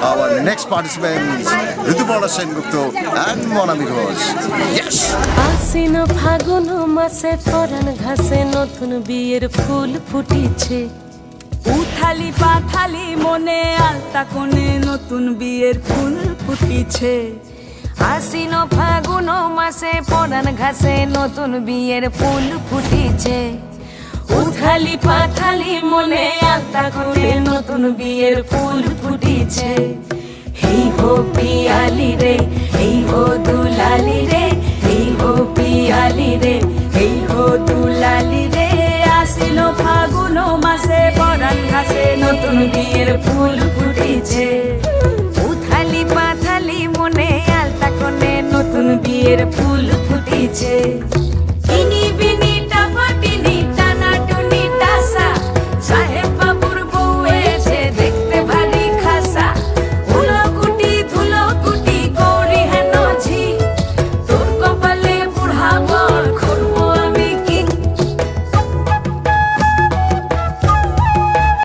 Our next participants, Ritubala Sengupta and Monami Rose. Yes! आसिन फागुन मासे परान घासे नतुन बिয়ের ফুল ফুটিছে উথালি পাথালি মনে আলতা কোণে নতুন বিয়ের ফুল ফুটিছে आसिन फागुन मासे परान घासे नतुन बिয়ের ফুল ফুটিছে উথালি পাথালি মনে আলতা কোণে নতুন বিয়ের ফুল ফুটিছে এই হো পিয়ালি রে এই হো দুলালি রে এই হো পিয়ালি রে এই হো দুলালি রে আসিল ফাগুন মাসে পরান ঘাসে নতুন বিয়ের ফুল ফুটিছে উথালি পাথালি মনে আলতা কোণে নতুন বিয়ের ফুল ফুটিছে।